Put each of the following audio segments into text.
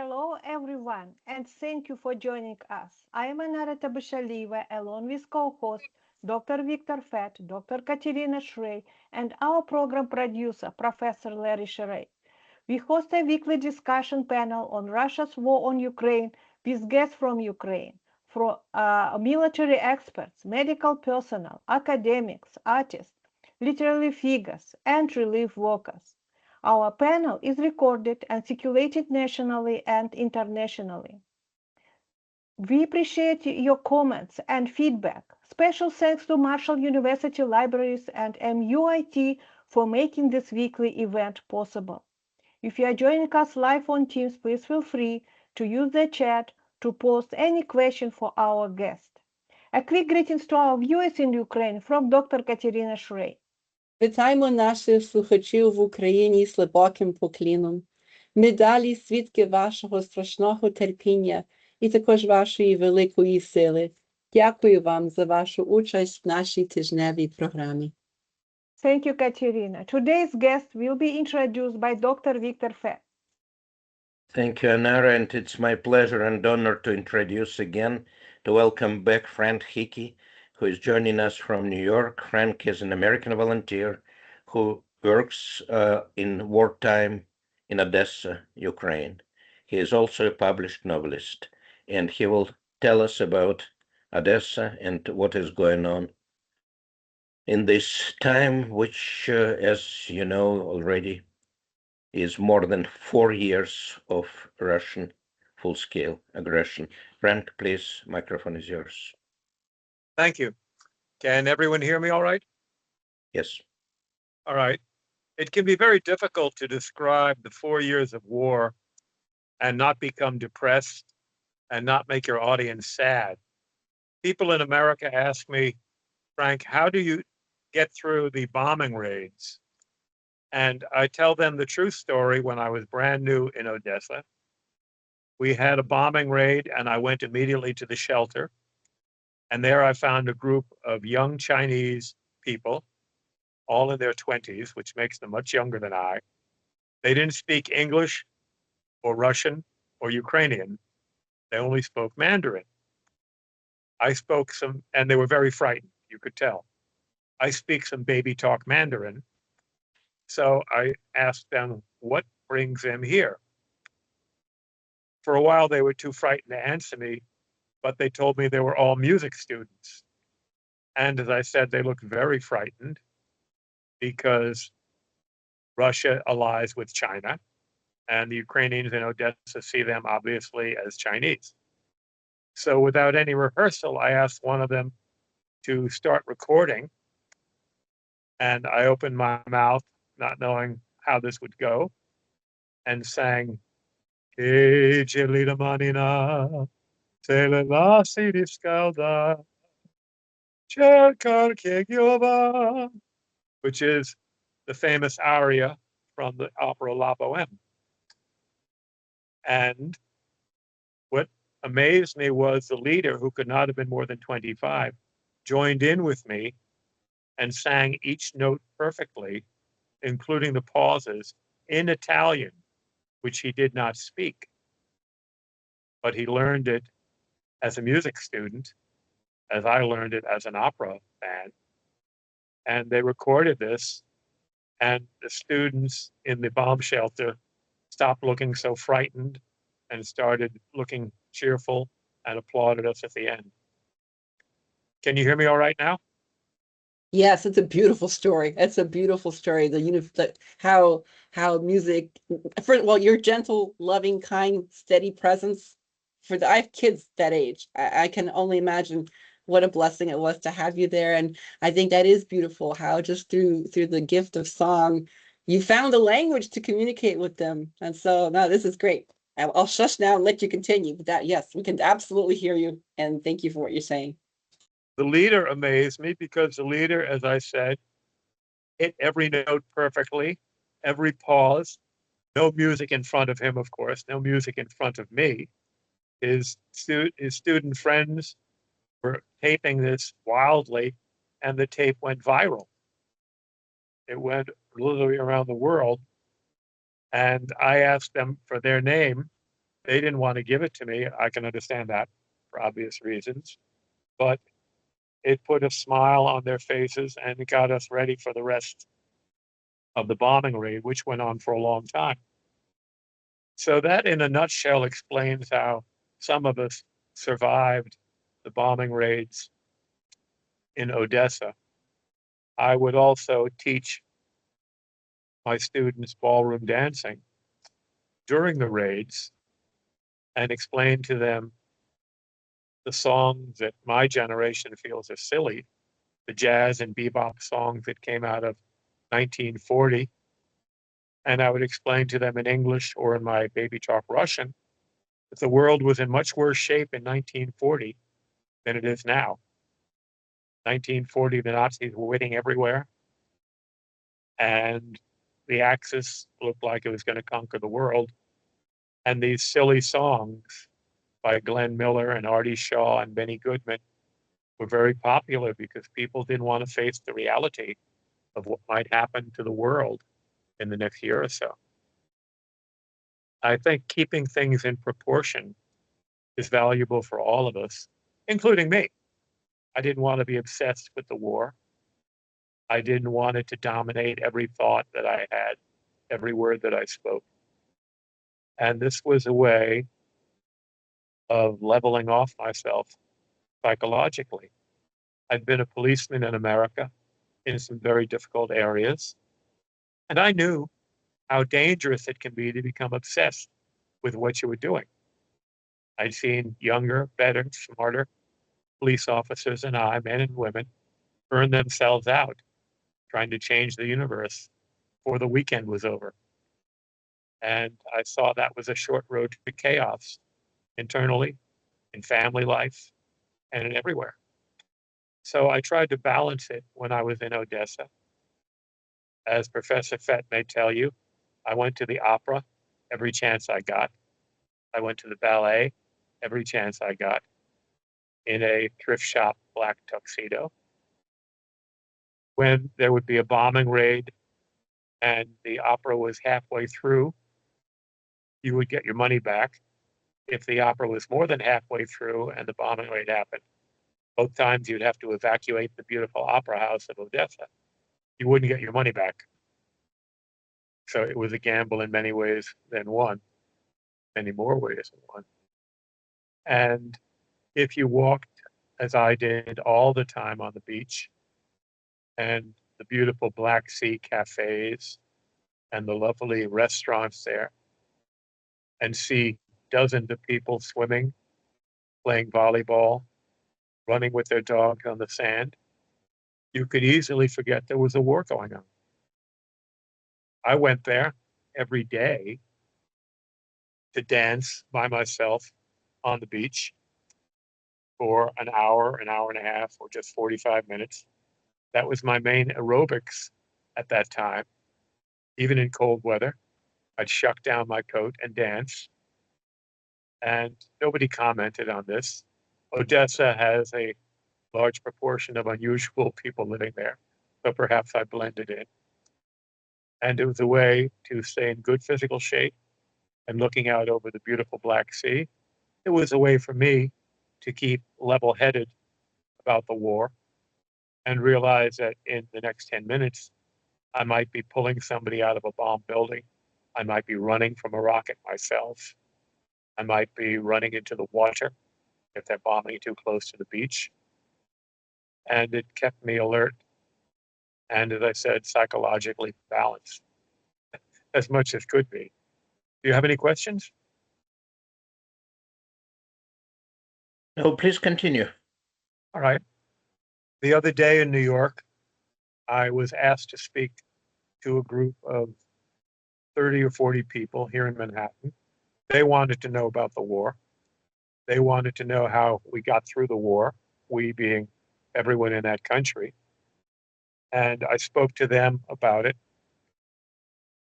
Hello, everyone, and thank you for joining us. I am Anara Tabashaliva, along with co-host Dr. Victor Fett, Dr. Katerina Shrey, and our program producer, Professor Larry Sherey. We host a weekly discussion panel on Russia's war on Ukraine with guests from Ukraine, from military experts, medical personnel, academics, artists, literary figures, and relief workers. Our panel is recorded and circulated nationally and internationally. We appreciate your comments and feedback. Special thanks to Marshall University Libraries and MUIT for making this weekly event possible. If you are joining us live on Teams, please feel free to use the chat to post any question for our guest. A quick greetings to our viewers in Ukraine from Dr. Katerina Shrey. Вітаємо наших слухачів в Україні з глибоким покліном. Ми далі свідки вашого страшного терпіння і також вашої великої сили. Дякую вам за вашу участь в нашій тижневій програмі. Thank you, Katerina. Today's guest will be introduced by Dr. Victor Fett. Thank you, Anara, and it's my pleasure and honor to introduce again, to welcome back Frank Hickey, who is joining us from New York. Frank is an American volunteer who works in wartime in Odesa, Ukraine. He is also a published novelist, and he will tell us about Odesa and what is going on in this time, which, as you know already, is more than 4 years of Russian full-scale aggression. Frank, please, microphone is yours. Thank you. Can everyone hear me all right? Yes. All right. It can be very difficult to describe the 4 years of war and not become depressed and not make your audience sad. People in America ask me, Frank, how do you get through the bombing raids? And I tell them the true story. When I was brand new in Odesa, we had a bombing raid and I went immediately to the shelter. And there I found a group of young Chinese people, all in their 20s, which makes them much younger than I. They didn't speak English or Russian or Ukrainian. They only spoke Mandarin. I spoke some, and they were very frightened, you could tell. I speak some baby talk Mandarin. So I asked them, what brings them here? For a while, they were too frightened to answer me, but they told me they were all music students. And as I said, they looked very frightened because Russia allies with China, and the Ukrainians in Odessa see them obviously as Chinese. So without any rehearsal, I asked one of them to start recording, and I opened my mouth, not knowing how this would go, and sang, "Hey, Jelita Manina, Tele la Sidiskalda, Cherkar Kegyova," which is the famous aria from the opera La Boheme. And what amazed me was the leader, who could not have been more than 25, joined in with me and sang each note perfectly, including the pauses, in Italian, which he did not speak. But he learned it as a music student, as I learned it as an opera fan. And they recorded this, and the students in the bomb shelter stopped looking so frightened and started looking cheerful and applauded us at the end. Can you hear me all right now? Yes, it's a beautiful story. It's a beautiful story. How music, well, your gentle, loving, kind, steady presence. I have kids that age. I can only imagine what a blessing it was to have you there. And I think that is beautiful, how just through the gift of song, you found a language to communicate with them. And so, no, this is great. I'll shush now and let you continue. But yes, we can absolutely hear you. And thank you for what you're saying. The leader amazed me because the leader, as I said, hit every note perfectly, every pause, no music in front of him, of course, no music in front of me. His student friends were taping this wildly, and the tape went viral. It went literally around the world. And I asked them for their name. They didn't want to give it to me. I can understand that for obvious reasons, but it put a smile on their faces and it got us ready for the rest of the bombing raid, which went on for a long time. So that, in a nutshell, explains how some of us survived the bombing raids in Odessa. I would also teach my students ballroom dancing during the raids and explain to them the songs that my generation feels are silly, the jazz and bebop songs that came out of 1940. And I would explain to them in English or in my baby talk Russian that the world was in much worse shape in 1940 than it is now. 1940, the Nazis were winning everywhere, and the Axis looked like it was going to conquer the world. And these silly songs by Glenn Miller and Artie Shaw and Benny Goodman were very popular because people didn't want to face the reality of what might happen to the world in the next year or so. I think keeping things in proportion is valuable for all of us, including me. I didn't want to be obsessed with the war. I didn't want it to dominate every thought that I had, every word that I spoke. And this was a way of leveling off myself psychologically. I'd been a policeman in America in some very difficult areas, and I knew how dangerous it can be to become obsessed with what you were doing. I'd seen younger, better, smarter police officers and I, men and women, burn themselves out trying to change the universe before the weekend was over. And I saw that was a short road to chaos internally, in family life, and in everywhere. So I tried to balance it when I was in Odessa. As Professor Fett may tell you, I went to the opera every chance I got. I went to the ballet every chance I got in a thrift shop black tuxedo. When there would be a bombing raid and the opera was halfway through, you would get your money back. If the opera was more than halfway through and the bombing raid happened, both times you'd have to evacuate the beautiful opera house of Odessa. You wouldn't get your money back. So it was a gamble in many ways than one, many more ways than one. And if you walked, as I did, all the time on the beach and the beautiful Black Sea cafes and the lovely restaurants there, and see dozens of people swimming, playing volleyball, running with their dogs on the sand, you could easily forget there was a war going on. I went there every day to dance by myself on the beach for an hour and a half, or just 45 minutes. That was my main aerobics at that time. Even in cold weather, I'd shuck down my coat and dance. And nobody commented on this. Odessa has a large proportion of unusual people living there, so perhaps I blended in. And it was a way to stay in good physical shape and looking out over the beautiful Black Sea. It was a way for me to keep level-headed about the war and realize that in the next 10 minutes, I might be pulling somebody out of a bomb building. I might be running from a rocket myself. I might be running into the water if they're bombing too close to the beach. And it kept me alert and, as I said, psychologically balanced as much as could be. Do you have any questions? No, please continue. All right. The other day in New York, I was asked to speak to a group of 30 or 40 people here in Manhattan. They wanted to know about the war. They wanted to know how we got through the war, we being everyone in that country. And I spoke to them about it.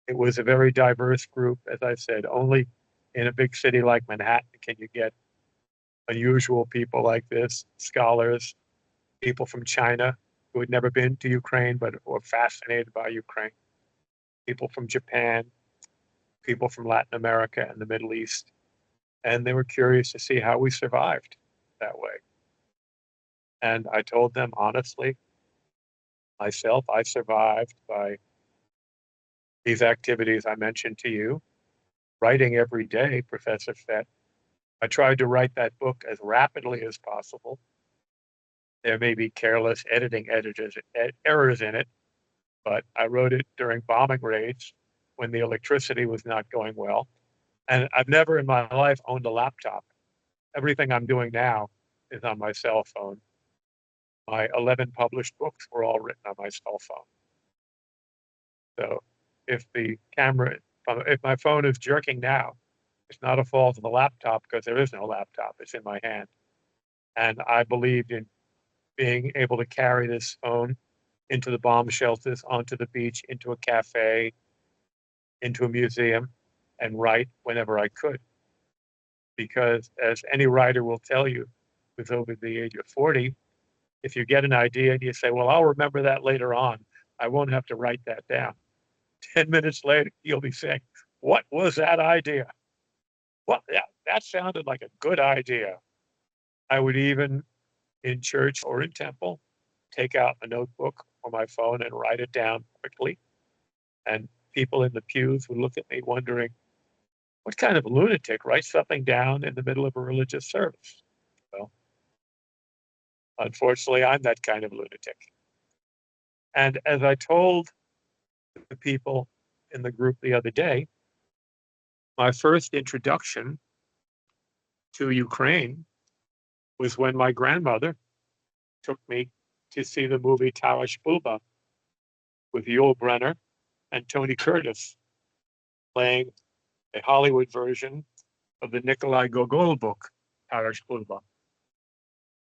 It was a very diverse group. As I said, only in a big city like Manhattan can you get unusual people like this, scholars, people from China who had never been to Ukraine but were fascinated by Ukraine, people from Japan, people from Latin America and the Middle East. and they were curious to see how we survived that way. And I told them honestly, myself, I survived by these activities I mentioned to you, writing every day, Professor Fett. I tried to write that book as rapidly as possible. There may be careless errors in it, but I wrote it during bombing raids when the electricity was not going well. And I've never in my life owned a laptop. Everything I'm doing now is on my cell phone. My 11 published books were all written on my cell phone. So if the camera, if my phone is jerking now, it's not a fault of the laptop because there is no laptop. It's in my hand. And I believed in being able to carry this phone into the bomb shelters, onto the beach, into a cafe, into a museum, and write whenever I could. Because as any writer will tell you, who's over the age of 40, if you get an idea and you say, well, I'll remember that later on, I won't have to write that down. 10 minutes later, you'll be saying, what was that idea? Well, that sounded like a good idea. I would even, in church or in temple, take out a notebook or my phone and write it down quickly. And people in the pews would look at me wondering, what kind of lunatic writes something down in the middle of a religious service? Well, unfortunately, I'm that kind of lunatic. And as I told the people in the group the other day, my first introduction to Ukraine was when my grandmother took me to see the movie Tarash Bulba with Yul Brynner and Tony Curtis playing a Hollywood version of the Nikolai Gogol book, Tarash Bulba.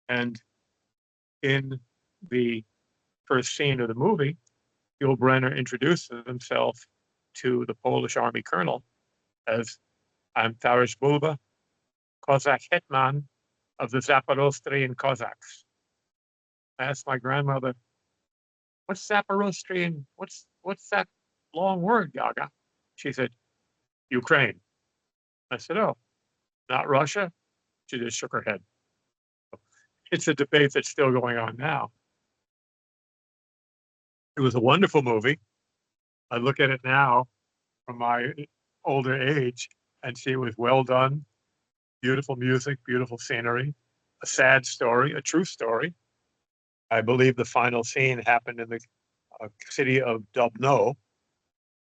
And in the first scene of the movie, Yul Brynner introduces himself to the Polish army colonel as, I'm Tarash Bulba, Cossack hetman of the Zaporostrian Cossacks. I asked my grandmother, what's Zaporostrian? What's that long word, Gaga? She said, Ukraine. I said, oh, not Russia? She just shook her head. It's a debate that's still going on now. It was a wonderful movie. I look at it now from my older age and see it was well done, beautiful music, beautiful scenery, a sad story, a true story. I believe the final scene happened in the city of Dubno,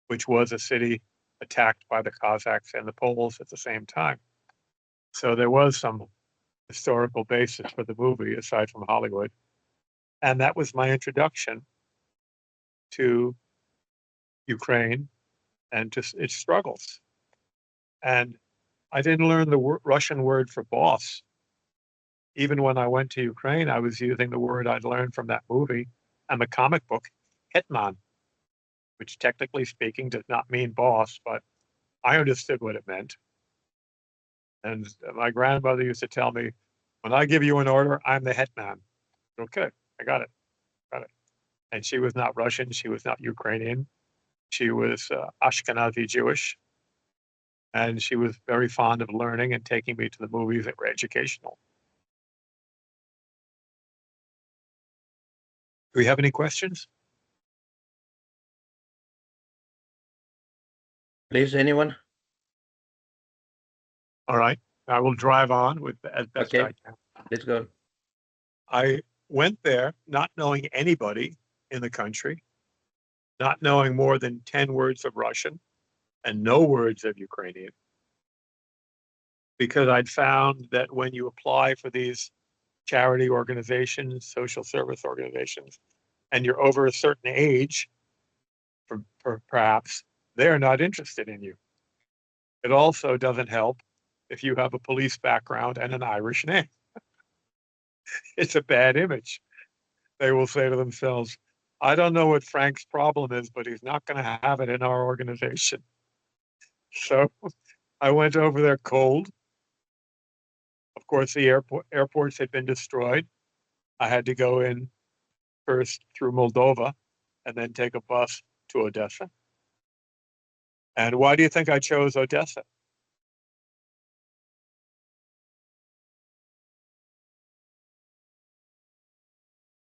which was a city attacked by the Cossacks and the Poles at the same time. So there was some historical basis for the movie aside from Hollywood. And that was my introduction to Ukraine and to its struggles. And I didn't learn the Russian word for boss. Even when I went to Ukraine, I was using the word I'd learned from that movie and the comic book, hetman, which technically speaking does not mean boss, but I understood what it meant. And my grandmother used to tell me, when I give you an order, I'm the hetman. Okay, I got it. And she was not Russian. She was not Ukrainian. She was Ashkenazi Jewish. And she was very fond of learning and taking me to the movies that were educational. Do we have any questions? Please, anyone? All right. I will drive on with as best I can. Let's go. I went there not knowing anybody in the country, not knowing more than 10 words of Russian and no words of Ukrainian, because I'd found that when you apply for these charity organizations, social service organizations, and you're over a certain age, perhaps, they're not interested in you. It also doesn't help if you have a police background and an Irish name. It's a bad image. They will say to themselves, I don't know what Frank's problem is, but he's not going to have it in our organization. So I went over there cold. Of course, the airports had been destroyed. I had to go in first through Moldova and then take a bus to Odessa. And why do you think I chose Odessa?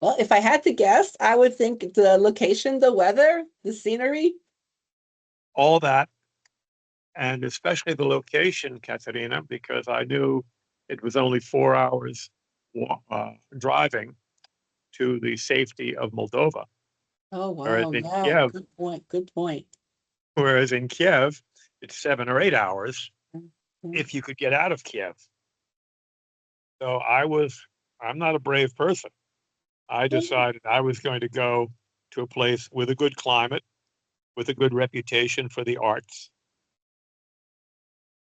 Well, if I had to guess, I would think the location, the weather, the scenery. All that, and especially the location, Katerina, because I knew it was only 4 hours driving to the safety of Moldova. Oh, Whereas wow. in Yeah, Kiev, good point. Good point. whereas in Kiev, it's 7 or 8 hours Mhm. if you could get out of Kiev. So I'm not a brave person. I decided I was going to go to a place with a good climate, with a good reputation for the arts,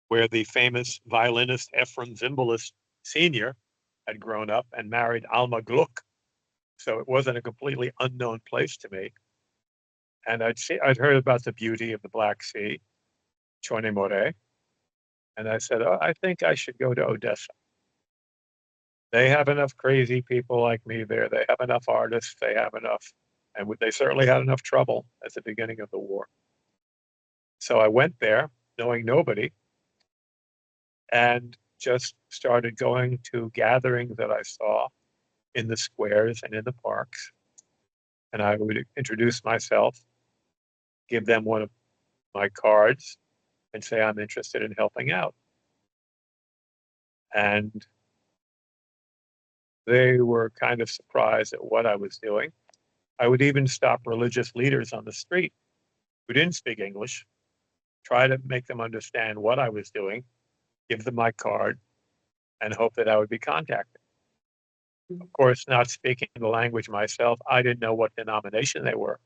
where the famous violinist Ephraim Zimbalist Sr. had grown up and married Alma Gluck. So it wasn't a completely unknown place to me. And I'd heard about the beauty of the Black Sea, Chone More, and I said, oh, I think I should go to Odessa. They have enough crazy people like me there. They have enough artists. They have enough, and they certainly had enough trouble at the beginning of the war. So I went there, knowing nobody, and just started going to gatherings that I saw in the squares and in the parks. And I would introduce myself, give them one of my cards, and say I'm interested in helping out. And they were kind of surprised at what I was doing. I would even stop religious leaders on the street who didn't speak English, try to make them understand what I was doing, give them my card, and hope that I would be contacted. Of course, not speaking the language myself, I didn't know what denomination they were.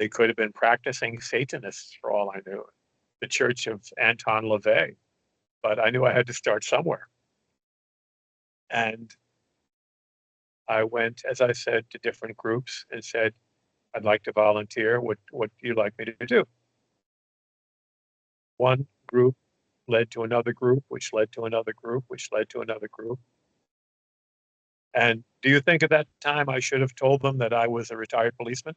They could have been practicing Satanists for all I knew, the Church of Anton LaVey, but I knew I had to start somewhere. And I went, as I said, to different groups and said, I'd like to volunteer. What do you like me to do? One group led to another group, which led to another group, which led to another group. And do you think at that time I should have told them that I was a retired policeman?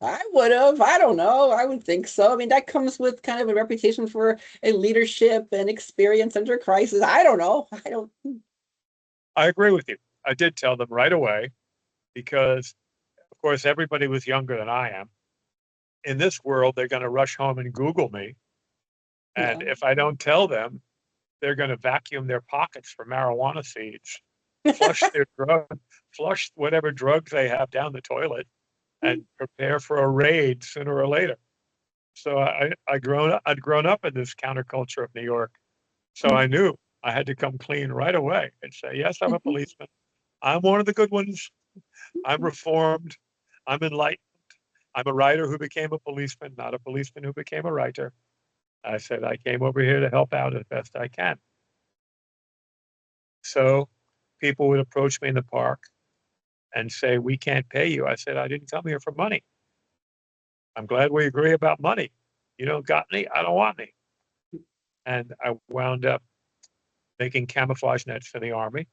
I would have. I don't know. I would think so. I mean, that comes with kind of a reputation for a leadership and experience under crisis. I don't know. I don't. I agree with you. I did tell them right away because, of course, everybody was younger than I am. In this world, they're going to rush home and Google me. Yeah. And if I don't tell them, they're going to vacuum their pockets for marijuana seeds, flush their flush whatever drugs they have down the toilet, and prepare for a raid sooner or later. So I'd grown up in this counterculture of New York. So I knew I had to come clean right away and say, yes, I'm a policeman. I'm one of the good ones. I'm reformed. I'm enlightened. I'm a writer who became a policeman, not a policeman who became a writer. I said, I came over here to help out as best I can. So people would approach me in the park and say, we can't pay you. I said, I didn't come here for money. I'm glad we agree about money. You don't got any, I don't want any. And I wound up making camouflage nets for the Army.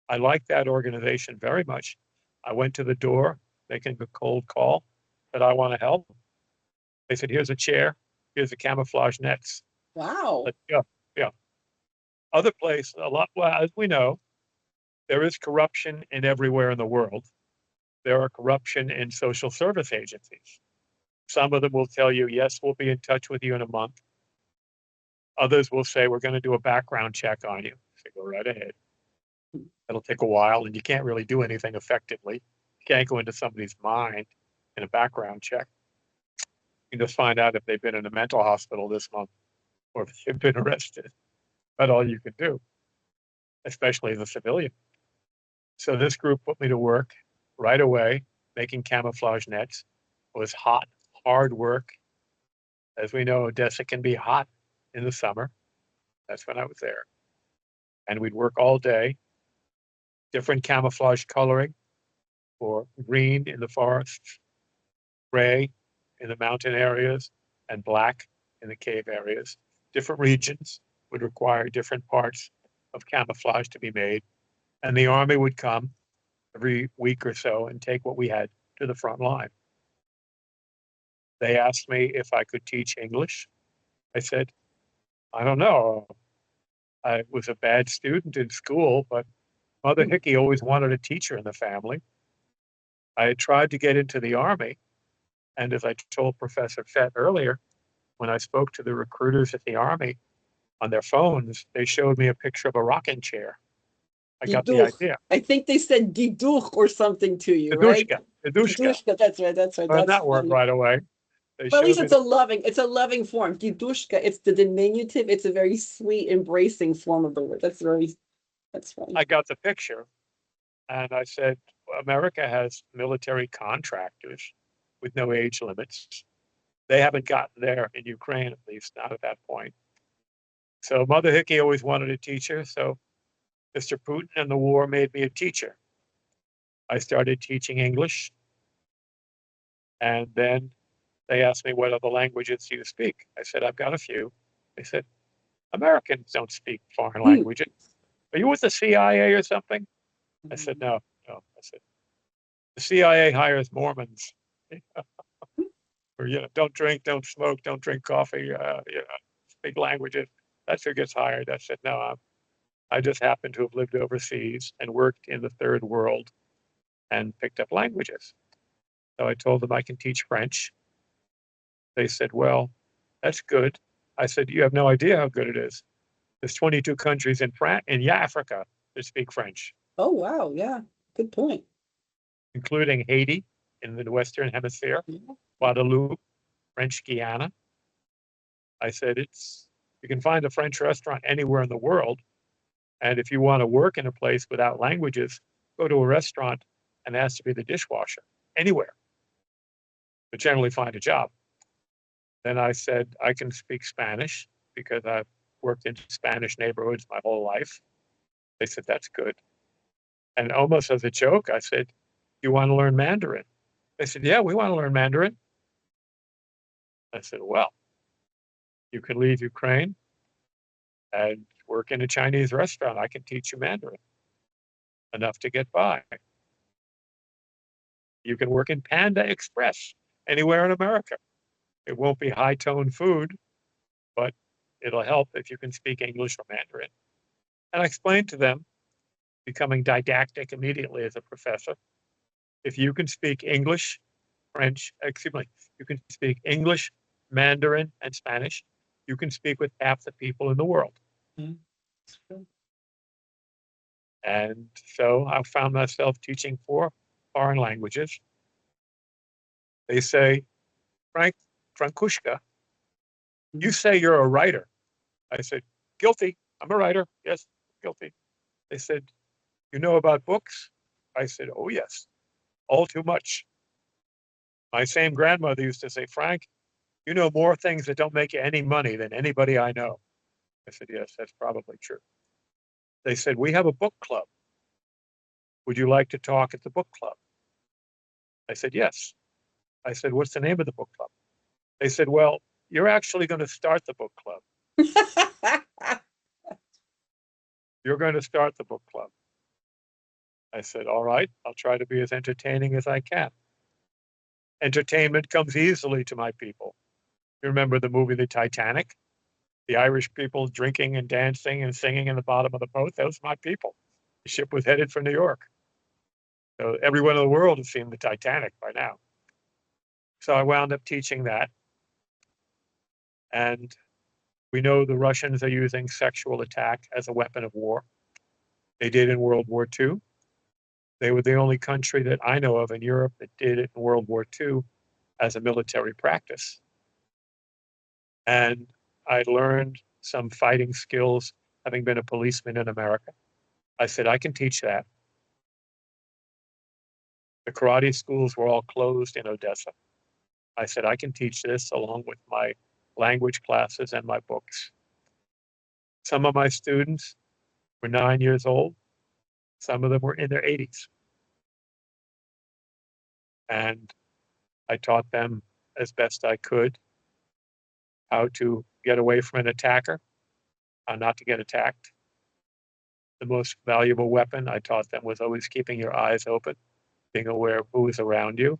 I liked that organization very much. I went to the door, making a cold call that I want to help. They said, here's a chair, here's the camouflage nets. Wow. Let's go. Yeah. Other place, a lot, well, as we know, there is corruption in everywhere in the world. There are corruption in social service agencies. Some of them will tell you, yes, we'll be in touch with you in a month. Others will say, we're going to do a background check on you. So go right ahead. It'll take a while and you can't really do anything effectively. You can't go into somebody's mind in a background check. You can just find out if they've been in a mental hospital this month or if they've been arrested. That's all you can do, especially as a civilian. So this group put me to work right away, making camouflage nets. It was hot, hard work. As we know, Odessa can be hot in the summer. That's when I was there. And we'd work all day, different camouflage coloring for green in the forests, gray in the mountain areas, and black in the cave areas. Different regions would require different parts of camouflage to be made. And the Army would come every week or so and take what we had to the front line. They asked me if I could teach English. I said, I don't know. I was a bad student in school, but Mother Hickey always wanted a teacher in the family. I had tried to get into the Army, and as I told Professor Fett earlier, when I spoke to the recruiters at the Army on their phones, they showed me a picture of a rocking chair. I got the Diduch. idea. I think they said diduch or something to you, right? Didushka. Didushka. Didushka, that's right, that's right. Learned That's that word funny. right away. They But at least showed me it's a loving form. Didushka, it's the diminutive, it's a very sweet, embracing form of the word. That's funny. I got the picture, and I said, America has military contractors with no age limits. They haven't gotten there in Ukraine, at least not at that point. So Mother Hickey always wanted a teacher. So Mr. Putin and the war made me a teacher. I started teaching English, and then they asked me, what other languages do you speak? I said, I've got a few. They said, Americans don't speak foreign languages. Are you with the CIA or something? I said, no. I said, the CIA hires Mormons. Or, don't drink, don't smoke, don't drink coffee, speak languages. That's who gets hired. I said, no, I just happen to have lived overseas and worked in the third world and picked up languages. So I told them I can teach French. They said, well, that's good. I said, you have no idea how good it is. There's 22 countries in Africa that speak French. Oh, wow. Yeah. Good point. Including Haiti in the Western Hemisphere, Guadeloupe, French Guiana. I said, you can find a French restaurant anywhere in the world. And if you want to work in a place without languages, go to a restaurant and ask to be the dishwasher anywhere. But generally find a job. Then I said, I can speak Spanish because I've worked in Spanish neighborhoods my whole life. They said, that's good. And almost as a joke, I said, you want to learn Mandarin? They said, yeah, we want to learn Mandarin. I said, well, you can leave Ukraine and work in a Chinese restaurant. I can teach you Mandarin enough to get by. You can work in Panda Express anywhere in America. It won't be high-toned food, but it'll help if you can speak English or Mandarin. And I explained to them, becoming didactic immediately as a professor, if you can speak English, you can speak English, Mandarin, and Spanish, you can speak with half the people in the world. Mm-hmm. And so I found myself teaching 4 foreign languages. They say, Frankushka, you say you're a writer. I said, guilty. I'm a writer. Yes, guilty. They said, you know about books? I said, oh, yes, all too much. My same grandmother used to say, Frank, you know more things that don't make you any money than anybody I know. I said, yes, that's probably true. They said, we have a book club. Would you like to talk at the book club? I said, yes. I said, what's the name of the book club? They said, well, you're actually going to start the book club. You're going to start the book club. I said, all right, I'll try to be as entertaining as I can. Entertainment comes easily to my people. You remember the movie The Titanic? The Irish people drinking and dancing and singing in the bottom of the boat? Those are my people. The ship was headed for New York. So everyone in the world has seen the Titanic by now. So I wound up teaching that. And we know the Russians are using sexual attack as a weapon of war. They did in World War II. They were the only country that I know of in Europe that did it in World War II as a military practice. And I learned some fighting skills having been a policeman in America. I said, I can teach that. The karate schools were all closed in Odesa. I said, I can teach this along with my language classes and my books. Some of my students were 9 years old. Some of them were in their 80s. And I taught them as best I could how to get away from an attacker, how not to get attacked. The most valuable weapon I taught them was always keeping your eyes open, being aware of who is around you.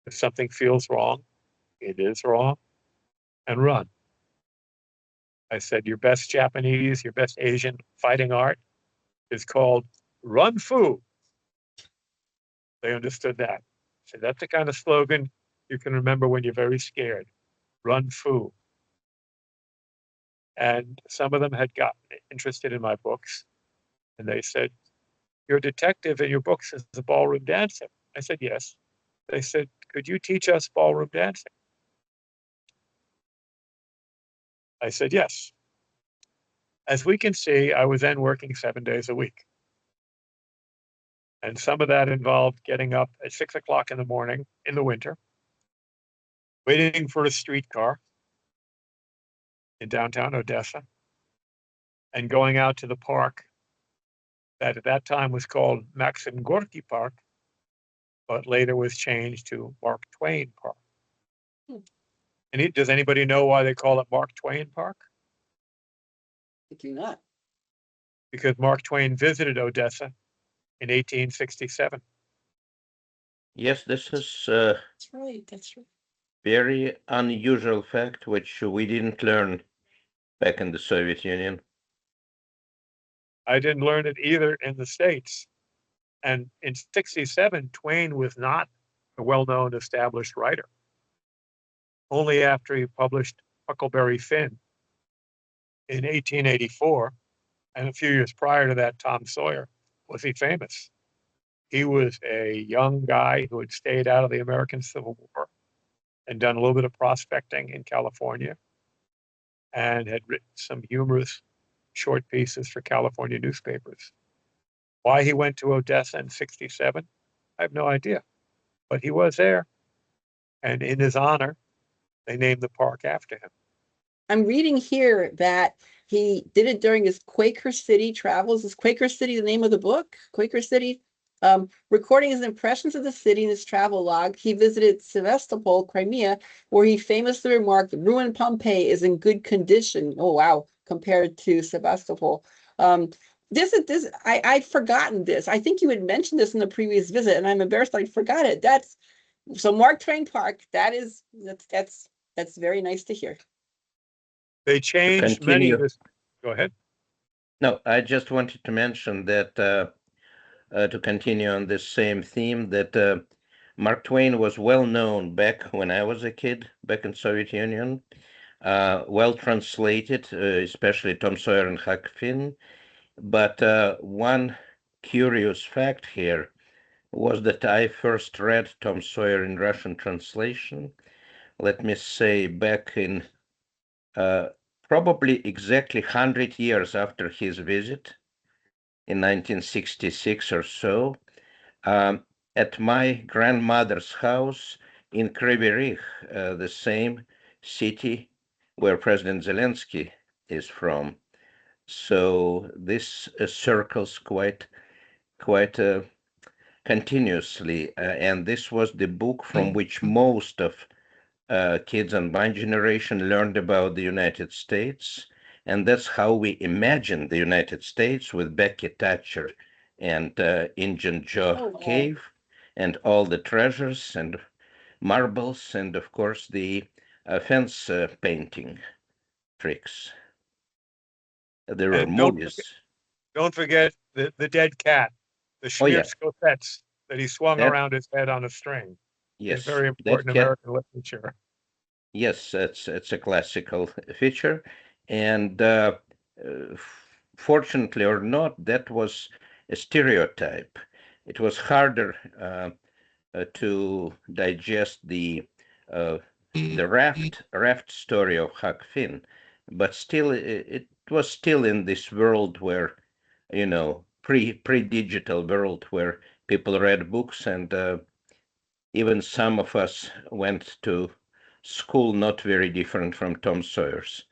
If something feels wrong, it is wrong, and run. I said, your best Japanese, your best Asian fighting art is called Run foo. They understood that. So that's the kind of slogan you can remember when you're very scared. Run foo. And some of them had gotten interested in my books. And they said, "You're a detective and your books is a ballroom dancing." I said, "Yes." They said, "Could you teach us ballroom dancing?" I said, "Yes." As we can see, I was then working 7 days a week. And some of that involved getting up at 6 o'clock in the morning in the winter, waiting for a streetcar in downtown Odessa, and going out to the park that at that time was called Maxim Gorky Park, but later was changed to Mark Twain Park. Hmm. And does anybody know why they call it Mark Twain Park? I do not. Because Mark Twain visited Odessa in 1867. Yes, this is That's right. That's right. very unusual fact which we didn't learn back in the Soviet Union. I didn't learn it either in the States. And in 67, Twain was not a well-known established writer. Only after he published Huckleberry Finn in 1884, and a few years prior to that, Tom Sawyer, was he famous. He was a young guy who had stayed out of the American Civil War and done a little bit of prospecting in California and had written some humorous short pieces for California newspapers. Why he went to Odessa in 67, I have no idea. But he was there. And in his honor, they named the park after him. I'm reading here that he did it during his Quaker City travels. Is Quaker City the name of the book? Quaker City? Recording his impressions of the city in his travel log, he visited Sevastopol, Crimea, where he famously remarked, "Ruined Pompeii is in good condition." Oh, wow, compared to Sevastopol. I'd forgotten this. I think you had mentioned this in the previous visit, and I'm embarrassed I forgot it. So Mark Twain Park, that's very nice to hear. They changed many of Continue. his. Go ahead. No, I just wanted to mention that to continue on this same theme, that Mark Twain was well known back when I was a kid, back in Soviet Union, well translated, especially Tom Sawyer and Huck Finn. But one curious fact here was that I first read Tom Sawyer in Russian translation, let me say, back in probably exactly 100 years after his visit in 1966 or so, at my grandmother's house in Kryvyi Rih, the same city where President Zelensky is from. So this circles quite continuously, and this was the book from which most of kids on my generation learned about the United States, and that's how we imagined the United States with Becky Thatcher and Injun Joe Oh, wow. Cave and all the treasures and marbles and, of course, the fence painting tricks. There were And movies. don't forget the dead cat, the Oh, yeah, Schmierskopets that he swung that, around his head on a string is yes, very that important in cat. American literature. Yes, it's a classical feature, and fortunately or not, that was a stereotype. It was harder to digest the raft story of Huck Finn, but still, it was still in this world where, pre-digital world where people read books, and even some of us went to school not very different from Tom Sawyer's.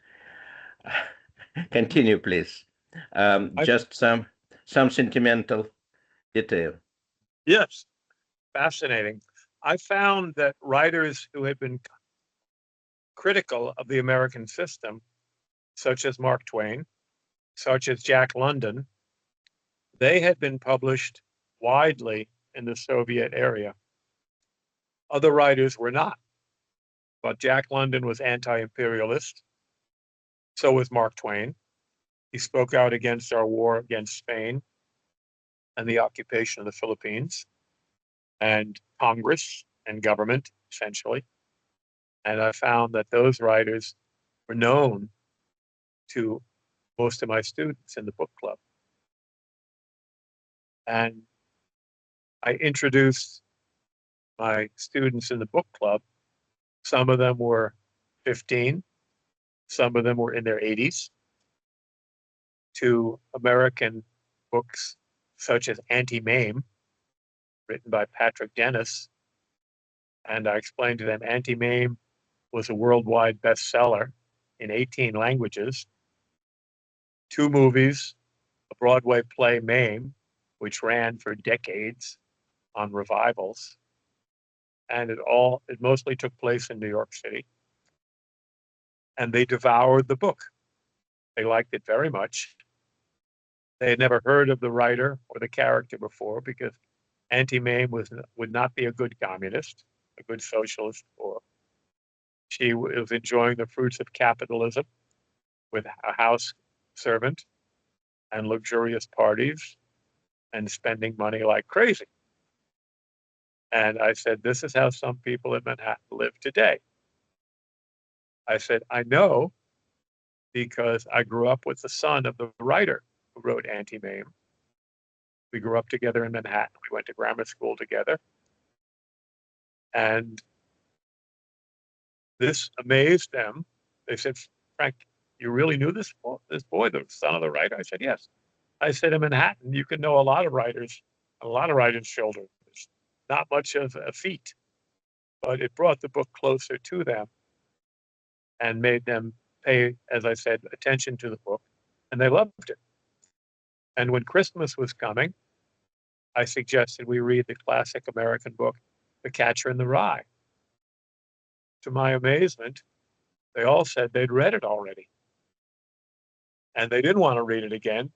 Continue, please. I, Just some sentimental detail. yes, fascinating. I found that writers who had been critical of the American system, such as Mark Twain, such as Jack London, they had been published widely in the Soviet area. Other writers were not, but Jack London was anti-imperialist. So was Mark Twain. He spoke out against our war against Spain. and the occupation of the Philippines and Congress and government, essentially. And I found that those writers were known to most of my students in the book club. And I introduced my students in the book club. Some of them were 15, some of them were in their 80s, to American books such as Anti-Mame, written by Patrick Dennis. And I explained to them Anti-Mame was a worldwide bestseller in 18 languages, 2 movies, a Broadway play, Mame, which ran for decades on revivals. And it mostly took place in New York City. And they devoured the book. They liked it very much. They had never heard of the writer or the character before because Anti-Mame would not be a good communist, a good socialist, or she was enjoying the fruits of capitalism with a house servant and luxurious parties and spending money like crazy. And I said, this is how some people in Manhattan live today. I said, I know because I grew up with the son of the writer who wrote Anti-Mame. We grew up together in Manhattan. We went to grammar school together. And this amazed them. They said, Frank, you really knew this boy, the son of the writer? I said, yes. I said, in Manhattan, you can know a lot of writers, a lot of writers' children. It's not much of a feat, but it brought the book closer to them and made them pay, as I said, attention to the book, and they loved it. And when Christmas was coming, I suggested we read the classic American book, The Catcher in the Rye. To my amazement, they all said they'd read it already. And they didn't want to read it again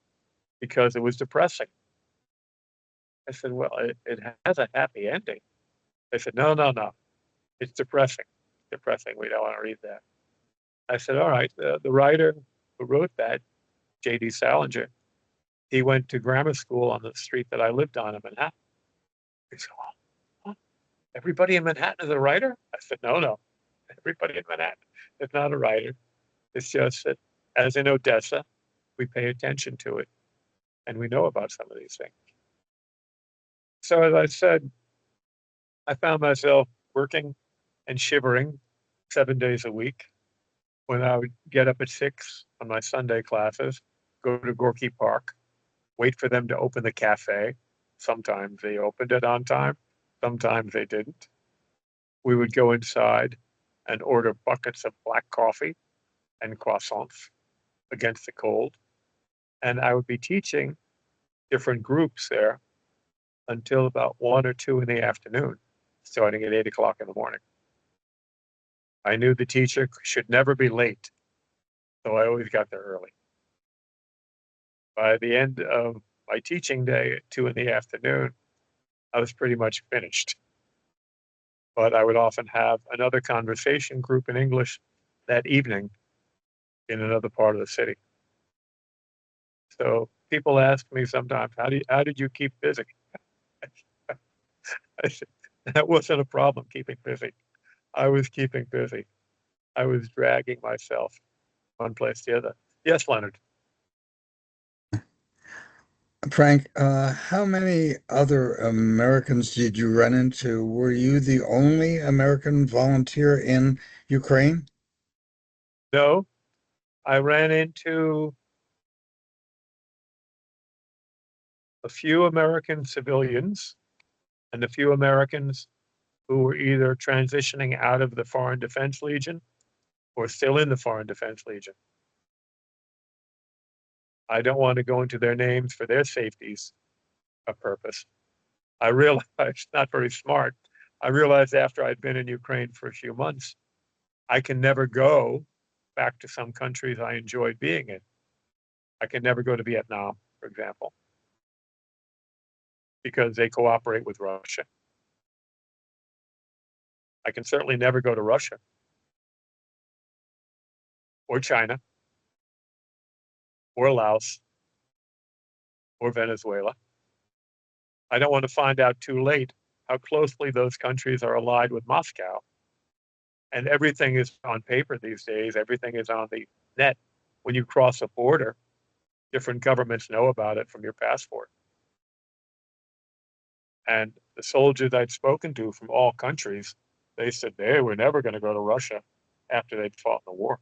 because it was depressing. I said, well, it has a happy ending. They said, no, no, no. It's depressing. Depressing. We don't want to read that. I said, all right. The writer who wrote that, J.D. Salinger, he went to grammar school on the street that I lived on in Manhattan. He said, well, everybody in Manhattan is a writer? I said, no, no. Everybody in Manhattan is not a writer. It's just that, as in Odesa, we pay attention to it and we know about some of these things. So as I said, I found myself working and shivering 7 days a week when I would get up at 6 on my Sunday classes, go to Gorky Park, wait for them to open the cafe. Sometimes they opened it on time, sometimes they didn't. We would go inside and order buckets of black coffee and croissants against the cold. And I would be teaching different groups there until about 1 or 2 in the afternoon, starting at 8 o'clock in the morning. I knew the teacher should never be late, so I always got there early. By the end of my teaching day at 2 in the afternoon, I was pretty much finished. But I would often have another conversation group in English that evening in another part of the city. So people ask me sometimes, how did you keep busy? I said, that wasn't a problem, keeping busy. I was keeping busy. I was dragging myself one place to the other. Yes, Leonard. Frank, how many other Americans did you run into? Were you the only American volunteer in Ukraine? No, I ran into a few American civilians and a few Americans who were either transitioning out of the Foreign Defense Legion or still in the Foreign Defense Legion. I don't want to go into their names for their safety's a purpose. I realized it's not very smart. I realized after I'd been in Ukraine for a few months, I can never go back to some countries I enjoyed being in. I can never go to Vietnam, for example, because they cooperate with Russia. I can certainly never go to Russia or China or Laos or Venezuela. I don't want to find out too late how closely those countries are allied with Moscow. And everything is on paper these days. Everything is on the net. When you cross a border, different governments know about it from your passport. And the soldiers I'd spoken to from all countries, they said they were never going to go to Russia after they'd fought in the war.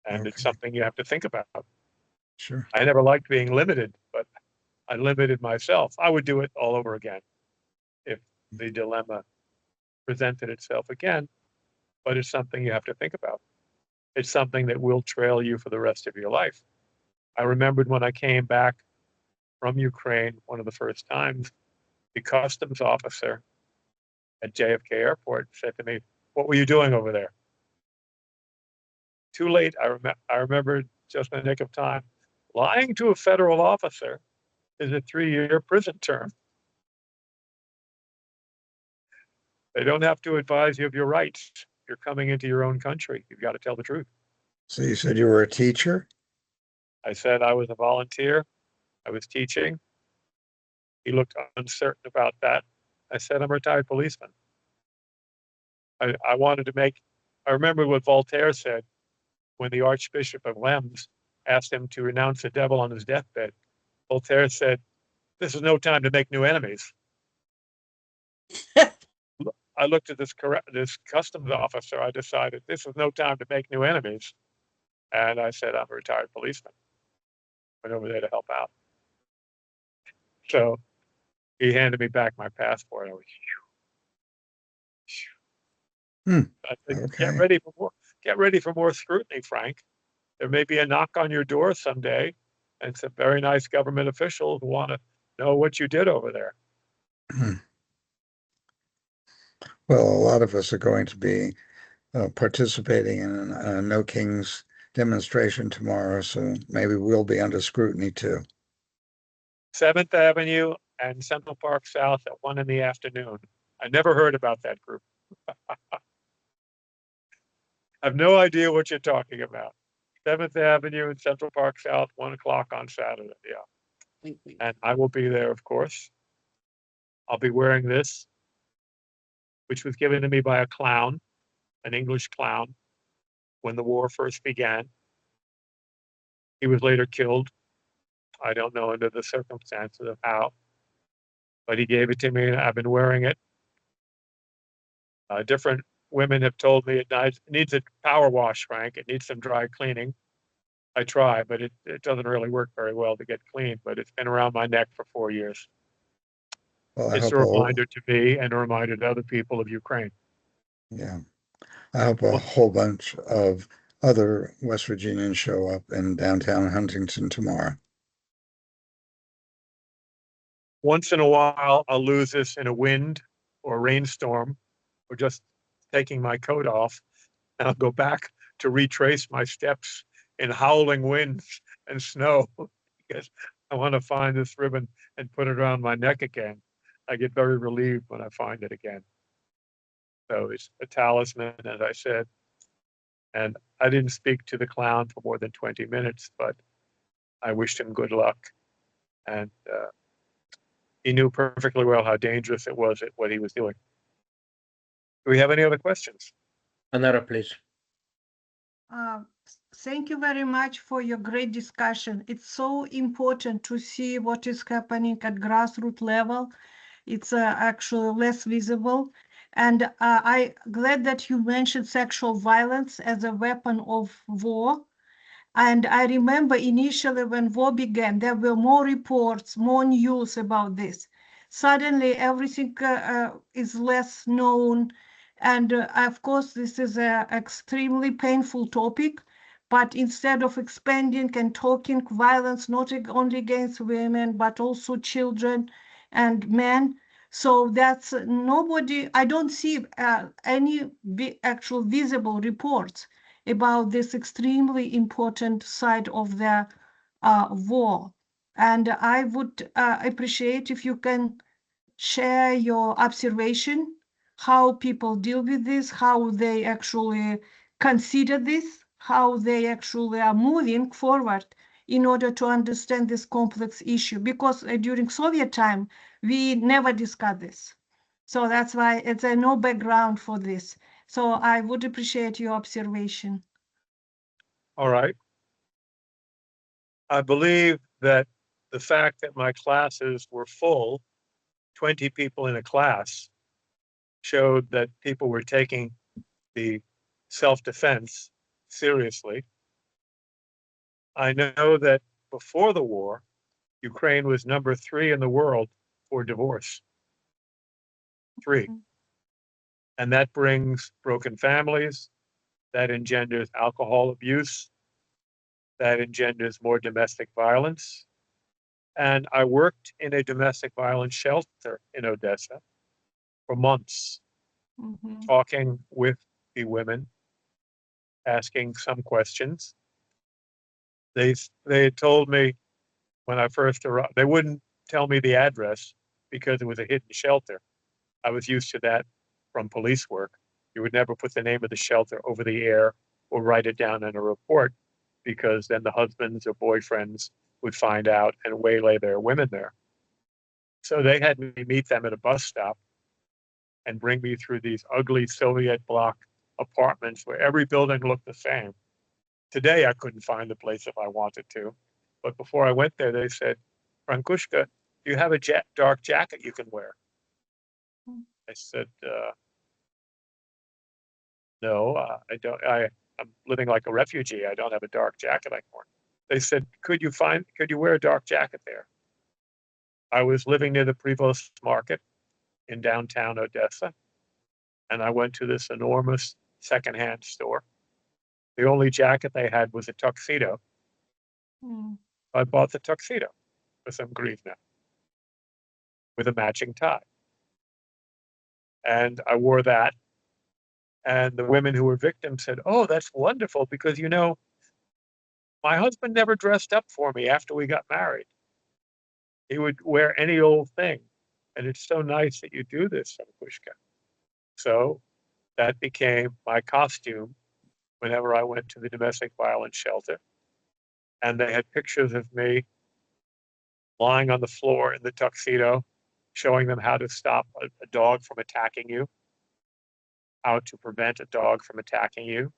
And it's Okay. something you have to think about. Sure. I never liked being limited, but I limited myself. I would do it all over again if the dilemma presented itself again, but it's something you have to think about. It's something that will trail you for the rest of your life. I remembered when I came back from Ukraine one of the first times, the customs officer at JFK Airport said to me, "What were you doing over there?" Too late. I remembered just in the nick of time. Lying to a federal officer is a 3-year prison term. They don't have to advise you of your rights. You're coming into your own country. You've got to tell the truth. So you said you were a teacher? I said I was a volunteer. I was teaching. He looked uncertain about that. I said, I'm a retired policeman. I wanted to make, I remember what Voltaire said when the Archbishop of Lems asked him to renounce the devil on his deathbed. Voltaire said, this is no time to make new enemies. I looked at this customs officer. I decided this is no time to make new enemies. And I said, I'm a retired policeman. Went over there to help out. So he handed me back my passport. I was, I said, Okay. get ready for more scrutiny, Frank. There may be a knock on your door someday, and some very nice government officials who want to know what you did over there. Well, a lot of us are going to be participating in a No Kings demonstration tomorrow, so maybe we'll be under scrutiny too. 7th Avenue and Central Park South at 1 in the afternoon. I never heard about that group. I have no idea what you're talking about. 7th Avenue and Central Park South, 1 o'clock on Saturday. Yeah. Wink, wink. And I will be there, of course. I'll be wearing this, which was given to me by a clown, an English clown, when the war first began. He was later killed. I don't know under the circumstances of how, but he gave it to me and I've been wearing it. Different women have told me it needs a power wash, Frank. It needs some dry cleaning. I try, but it doesn't really work very well to get clean, but it's been around my neck for 4 years. Well, I It's hope a reminder to me and a reminder to other people of Ukraine. yeah, I hope a whole bunch of other West Virginians show up in downtown Huntington tomorrow. Once in a while, I'll lose this in a wind or rainstorm or just taking my coat off, and I'll go back to retrace my steps in howling winds and snow because I want to find this ribbon and put it around my neck again. I get very relieved when I find it again. So it's a talisman, as I said. And I didn't speak to the clown for more than 20 minutes, but I wished him good luck. And he knew perfectly well how dangerous it was at what he was doing. Do we have any other questions? Another, please. Thank you very much for your great discussion. It's so important to see what is happening at grassroots level. It's actually less visible. And I'm glad that you mentioned sexual violence as a weapon of war. And I remember initially when war began, there were more reports, more news about this. Suddenly, everything is less known. And of course, this is an extremely painful topic. But instead of expanding and talking violence, not only against women, but also children and men. So that's nobody, I don't see any actual visible reports about this extremely important side of the war. And I would appreciate if you can share your observation, how people deal with this, how they actually consider this, how they actually are moving forward in order to understand this complex issue, because during Soviet time, we never discussed this. So that's why it's a no background for this. So I would appreciate your observation. All right. I believe that the fact that my classes were full, 20 people in a class, showed that people were taking the self-defense seriously. I know that before the war, Ukraine was number 3 in the world for divorce. 3. And that brings broken families, that engenders alcohol abuse, that engenders more domestic violence. And I worked in a domestic violence shelter in Odessa for months, talking with the women, asking some questions. They had told me when I first arrived, they wouldn't tell me the address because it was a hidden shelter. I was used to that from police work. You would never put the name of the shelter over the air or write it down in a report, because then the husbands or boyfriends would find out and waylay their women there. So they had me meet them at a bus stop and bring me through these ugly Soviet block apartments where every building looked the same. Today, I couldn't find the place if I wanted to. But before I went there, they said, Frankushka, do you have a dark jacket you can wear? I said, no, I don't. I'm living like a refugee. I don't have a dark jacket I can wear. They said, could you wear a dark jacket there? I was living near the Prevost Market in downtown Odessa, and I went to this enormous secondhand store. The only jacket they had was a tuxedo. I bought the tuxedo for some grivna with a matching tie. And I wore that. And the women who were victims said, oh, that's wonderful, because, you know, my husband never dressed up for me after we got married. He would wear any old thing. And it's so nice that you do this, Pushka. So that became my costume whenever I went to the domestic violence shelter. And they had pictures of me lying on the floor in the tuxedo, showing them how to stop a dog from attacking you, how to prevent a dog from attacking you,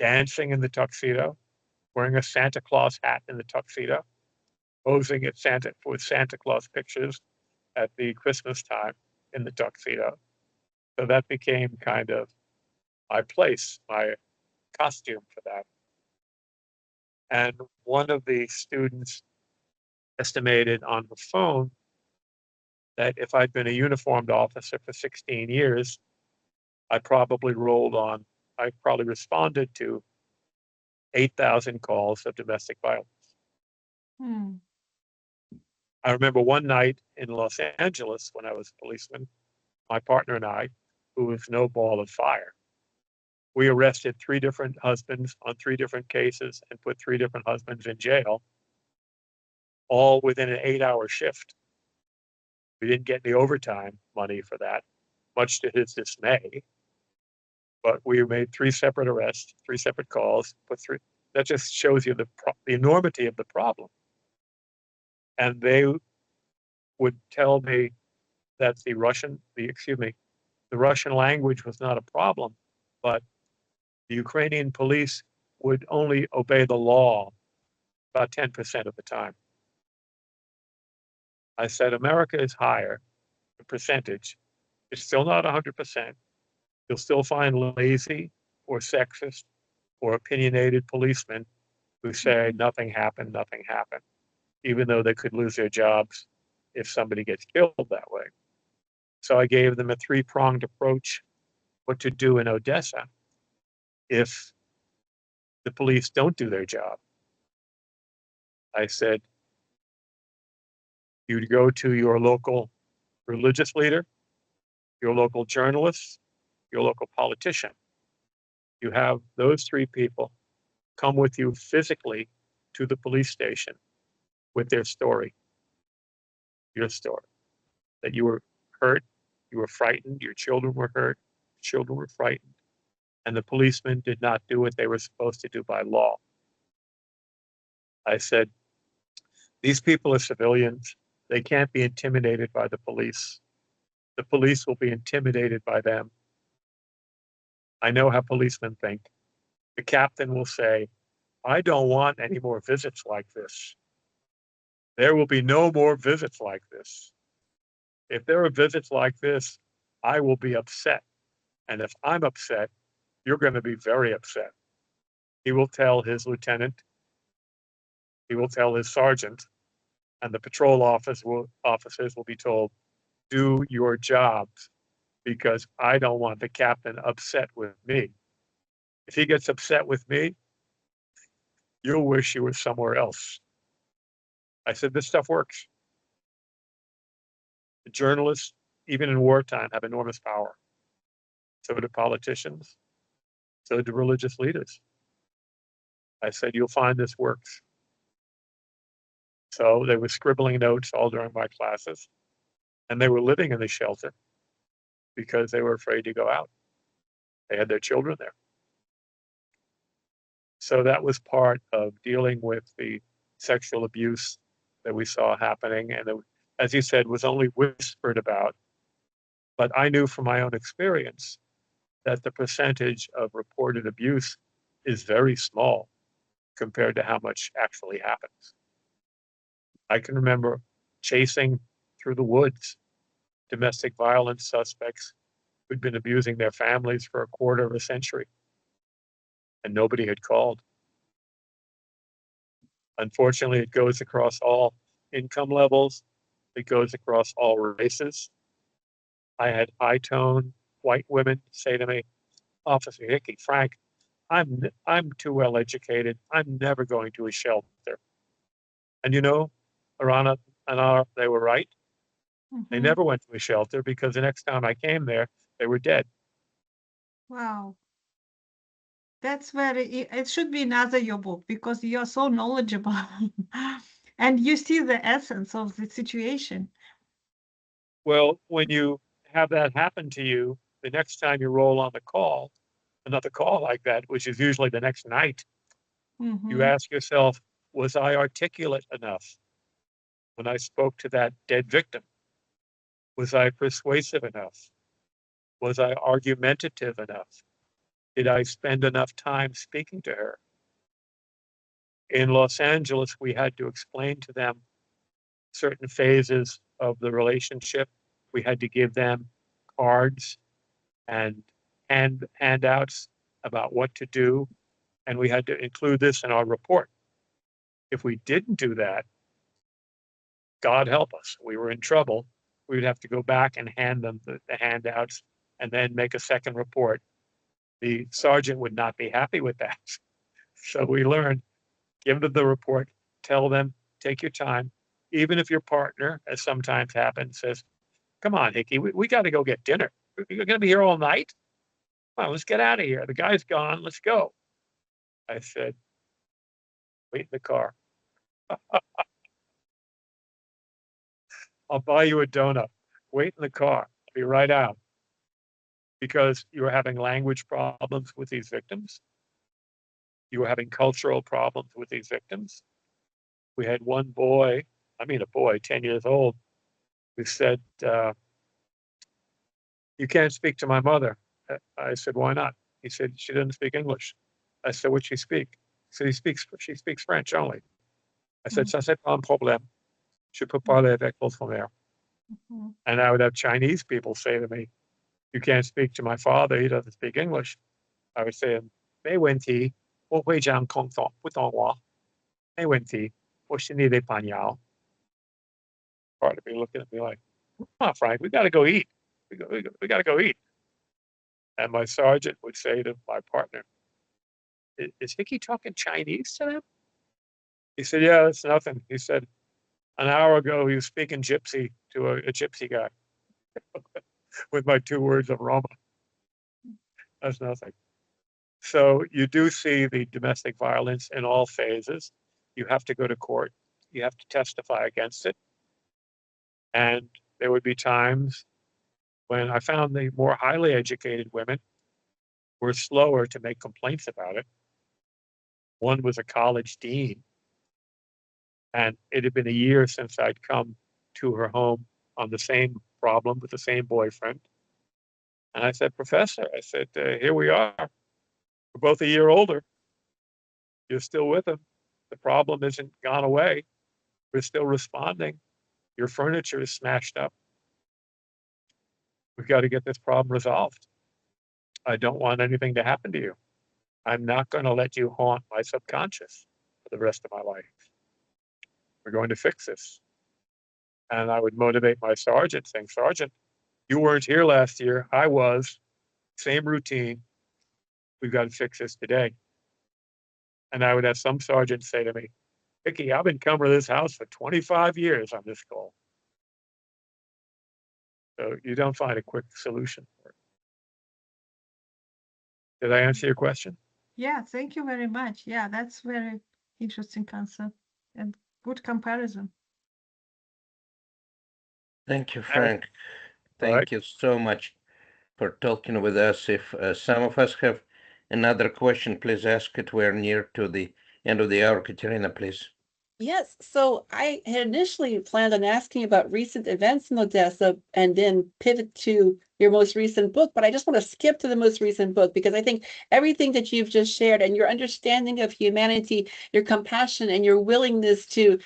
dancing in the tuxedo, wearing a Santa Claus hat in the tuxedo, posing at with Santa Claus pictures at the Christmas time in the tuxedo. So that became kind of my place, my costume for that. And one of the students estimated on the phone that if I'd been a uniformed officer for 16 years, I probably responded to 8,000 calls of domestic violence. I remember one night in Los Angeles when I was a policeman, my partner and I, who was no ball of fire, we arrested 3 different husbands on 3 different cases and put 3 different husbands in jail, all within an 8-hour shift. We didn't get any overtime money for that, much to his dismay. But we made 3 separate arrests, 3 separate calls, put 3. That just shows you the enormity of the problem. And they would tell me that the Russian language was not a problem, but the Ukrainian police would only obey the law about 10% of the time. I said, America is higher, the percentage. It's still not 100%. You'll still find lazy or sexist or opinionated policemen who say nothing happened, even though they could lose their jobs if somebody gets killed that way. So I gave them a 3-pronged approach, what to do in Odessa if the police don't do their job. I said, you'd go to your local religious leader, your local journalist, your local politician. You have those 3 people come with you physically to the police station with their story, your story, that you were hurt, you were frightened, your children were hurt, children were frightened, and the policemen did not do what they were supposed to do by law. I said, these people are civilians. They can't be intimidated by the police. The police will be intimidated by them. I know how policemen think. The captain will say, I don't want any more visits like this. There will be no more visits like this. If there are visits like this, I will be upset. And if I'm upset, you're going to be very upset. He will tell his lieutenant, he will tell his sergeant, and the patrol officers will be told, do your jobs, because I don't want the captain upset with me. If he gets upset with me, you'll wish you were somewhere else. I said, this stuff works. The journalists, even in wartime, have enormous power. So do politicians. So do religious leaders. I said, you'll find this works. So they were scribbling notes all during my classes, and they were living in the shelter because they were afraid to go out. They had their children there. So that was part of dealing with the sexual abuse that we saw happening. And it, as you said, was only whispered about. But I knew from my own experience that the percentage of reported abuse is very small compared to how much actually happens. I can remember chasing through the woods domestic violence suspects who'd been abusing their families for a quarter of a century, and nobody had called. Unfortunately, it goes across all income levels. It goes across all races. I had high-tone white women say to me, Officer Hickey, Frank, I'm too well educated. I'm never going to a shelter. And you know, Arana and they were right. They Mhm. never went to a shelter because the next time I came there, they were dead. Wow. That's it should be another your book because you're so knowledgeable and you see the essence of the situation. Well, when you have that happen to you, the next time you roll on the call, another call like that, which is usually the next night, you Mm-hmm. ask yourself, was I articulate enough when I spoke to that dead victim? Was I persuasive enough? Was I argumentative enough? Did I spend enough time speaking to her? In Los Angeles, we had to explain to them certain phases of the relationship. We had to give them cards and handouts about what to do, and we had to include this in our report. If we didn't do that, God help us, we were in trouble. We would have to go back and hand them the handouts and then make a second report. The sergeant would not be happy with that. So we learned, give them the report, tell them, take your time. Even if your partner, as sometimes happens, says, come on, Hickey, we got to go get dinner. You're going to be here all night? Come on, let's get out of here. The guy's gone. Let's go. I said, wait in the car. I'll buy you a donut. Wait in the car. I'll be right out. Because you were having language problems with these victims. You were having cultural problems with these victims. We had one boy, a boy, 10 years old, who said, you can't speak to my mother. I said, why not? He said, she doesn't speak English. I said, what'd she speak? He said, she speaks French only. I said, ça c'est pas un problème. Je peux parler avec votre mère. Mm-hmm. And I would have Chinese people say to me, you can't speak to my father, he doesn't speak English. I would say, 没问题，我会讲广东普通话，没问题，我是你的朋友. Part of me looking at me like, come on, Frank, we got to go eat. We got to go eat. And my sergeant would say to my partner, is Hickey talking Chinese to them? He said, yeah, it's nothing. He said, an hour ago, he was speaking gypsy to a gypsy guy with my 2 words of Roma. That's nothing. So you do see the domestic violence in all phases. You have to go to court. You have to testify against it. And there would be times when I found the more highly educated women were slower to make complaints about it. One was a college dean. And it had been a year since I'd come to her home on the same problem with the same boyfriend. And I said, Professor, I said, here we are. We're both a year older. You're still with him. The problem isn't gone away. We're still responding. Your furniture is smashed up. We've got to get this problem resolved. I don't want anything to happen to you. I'm not going to let you haunt my subconscious for the rest of my life. We're going to fix this. And I would motivate my sergeant saying, Sergeant, you weren't here last year. I was. Same routine. We've got to fix this today. And I would have some sergeant say to me, Hickey, I've been coming to this house for 25 years on this goal. So you don't find a quick solution for it. Did I answer your question? Yeah, thank you very much. Yeah, that's very interesting concept and good comparison. Thank you, Frank. All right. Thank you so much for talking with us. If some of us have another question, please ask it. We're near to the end of the hour. Katerina, please. Yes, so I had initially planned on asking about recent events in Odessa and then pivot to your most recent book, but I just want to skip to the most recent book because I think everything that you've just shared and your understanding of humanity, your compassion, and your willingness to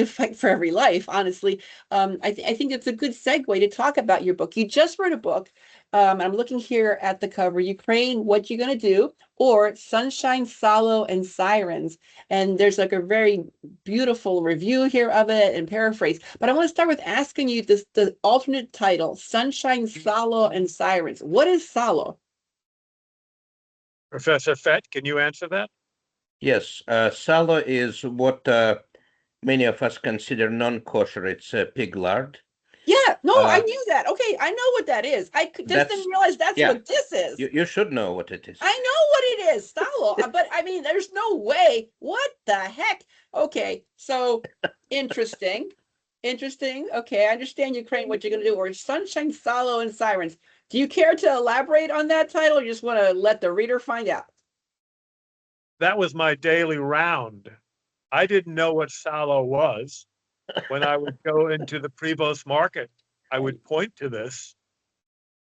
fight for every life, honestly. I think it's a good segue to talk about your book. You just wrote a book. I'm looking here at the cover, Ukraine, What You Gonna Do, or Sunshine, Salo, and Sirens. And there's like a very beautiful review here of it and paraphrase. But I want to start with asking you the alternate title, Sunshine, Salo, and Sirens. What is Salo? Professor Fett, can you answer that? Yes, Salo is what many of us consider non-kosher. It's pig lard. Yeah, no, I knew that. Okay, I know what that is. I just didn't realize that's what this is. You should know what it is. I know what it is, Salo, but I mean, there's no way. What the heck? Okay, so interesting. Interesting. Okay, I understand Ukraine, What You're Gonna Do, or Sunshine, Salo, and Sirens. Do you care to elaborate on that title, or you just want to let the reader find out? That was my daily round. I didn't know what Salo was. When I would go into the Prevost market, I would point to this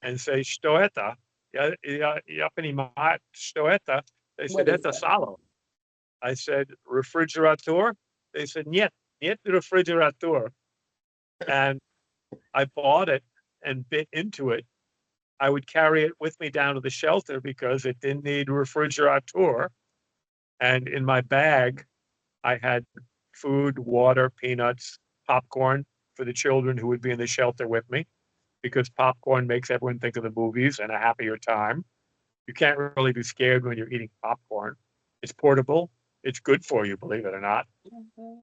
and say, Stoeta. Stoeta. They said, Eta Salo. I said, refrigerator. They said, Niet refrigerator. And I bought it and bit into it. I would carry it with me down to the shelter because it didn't need refrigerator. And in my bag, I had food, water, peanuts, popcorn for the children who would be in the shelter with me, because popcorn makes everyone think of the movies and a happier time. You can't really be scared when you're eating popcorn. It's portable. It's good for you, believe it or not.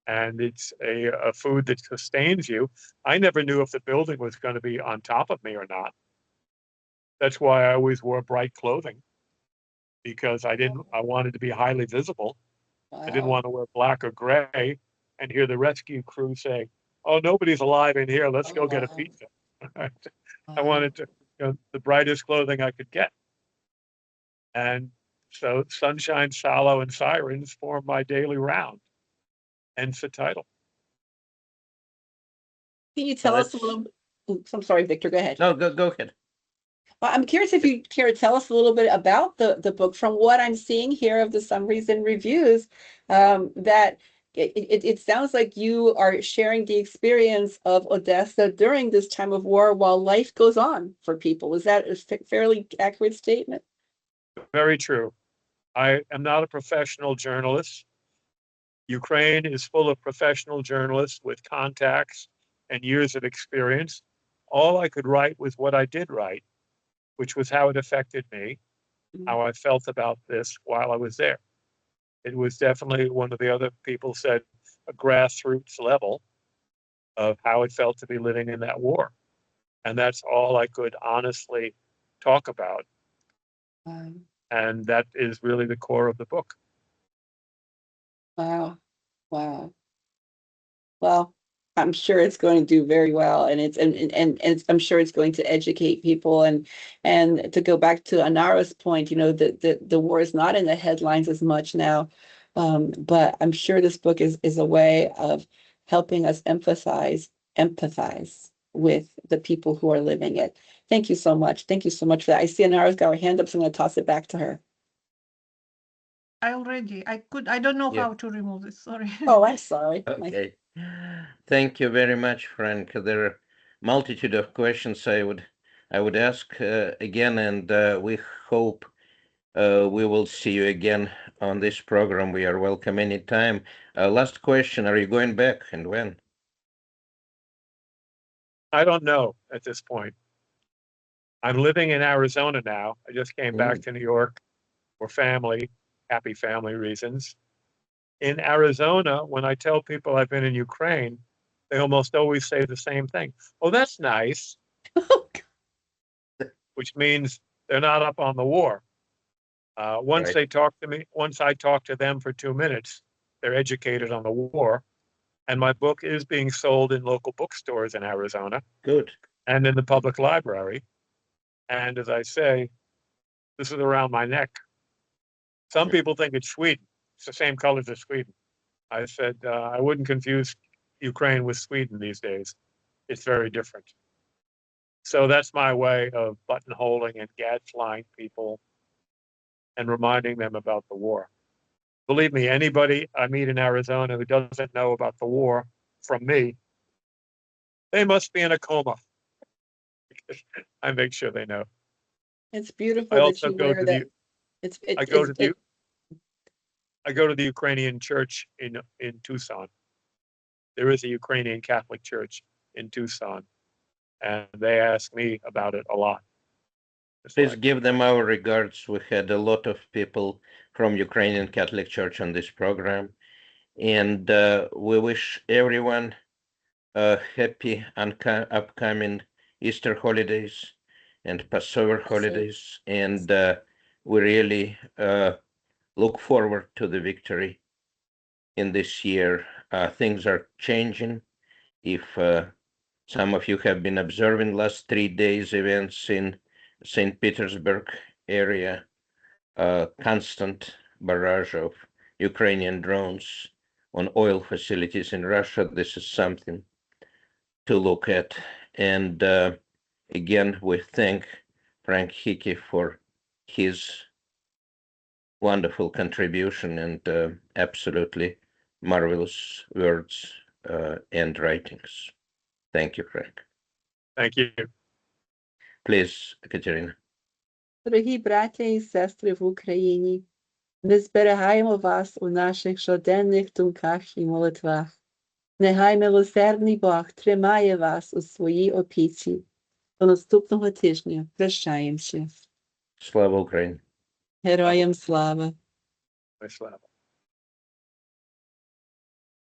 And it's a food that sustains you. I never knew if the building was going to be on top of me or not. That's why I always wore bright clothing, because I wanted to be highly visible. Wow. I didn't want to wear black or gray and hear the rescue crew say, oh, nobody's alive in here. Let's go get a pizza. I wanted to, the brightest clothing I could get. And so Sunshine, Salo, and Sirens form my daily round. Hence the title. Can you tell us a little? Oops, I'm sorry, Victor. Go ahead. No, go ahead. Well, I'm curious if you care to tell us a little bit about the book. From what I'm seeing here of the summaries and reviews, that it sounds like you are sharing the experience of Odessa during this time of war while life goes on for people. Is that a fairly accurate statement? Very true. I am not a professional journalist. Ukraine is full of professional journalists with contacts and years of experience. All I could write was what I did write, which was how it affected me, how I felt about this while I was there. It was definitely, one of the other people said, a grassroots level of how it felt to be living in that war. And that's all I could honestly talk about. And that is really the core of the book. Wow. Wow. Well, I'm sure it's going to do very well, and I'm sure it's going to educate people. And to go back to Anara's point, the war is not in the headlines as much now. But I'm sure this book is a way of helping us empathize with the people who are living it. Thank you so much. Thank you so much for that. I see Anara's got her hand up, so I'm going to toss it back to her. I don't know Yeah. how to remove this, sorry. Oh, I'm sorry. Okay. Thank you very much, Frank. There are multitude of questions I would ask again, and we hope we will see you again on this program. We are welcome anytime. Last question, are you going back and when? I don't know at this point. I'm living in Arizona now. I just came back to New York for happy family reasons. In Arizona, when I tell people I've been in Ukraine, they almost always say the same thing. Oh, that's nice. Which means they're not up on the war. Once Right. they talk to me, once I talk to them for 2 minutes, they're educated on the war. And my book is being sold in local bookstores in Arizona Good. and in the public library. And as I say, this is around my neck. Some people think it's Sweden. It's the same colors as Sweden. I said, I wouldn't confuse Ukraine with Sweden these days. It's very different. So that's my way of buttonholing and gadflying people and reminding them about the war. Believe me, anybody I meet in Arizona who doesn't know about the war from me, they must be in a coma. I make sure they know. It's I beautiful that also you go wear to that. the It's I go to the Ukrainian church in Tucson. There is a Ukrainian Catholic church in Tucson, and they ask me about it a lot. It's Please like, give them our regards. We had a lot of people from Ukrainian Catholic Church on this program, and we wish everyone a happy upcoming Easter holidays and Passover holidays, and we really look forward to the victory in this year. Things are changing. If some of you have been observing last 3 days events in St. Petersburg area, constant barrage of Ukrainian drones on oil facilities in Russia. This is something to look at. And again, we thank Frank Hickey for his wonderful contribution and absolutely marvelous words and writings. Thank you, Frank. thank you. Please, Katerina. Дорогі браття і сестри в Україні, ми зберігаємо вас у наших щоденних думках і молитвах. Нехай милосердний Бог тримає вас у своїй опіці. До наступного тижня. Прощаємося. Слава Україні! Героям слава! Slava.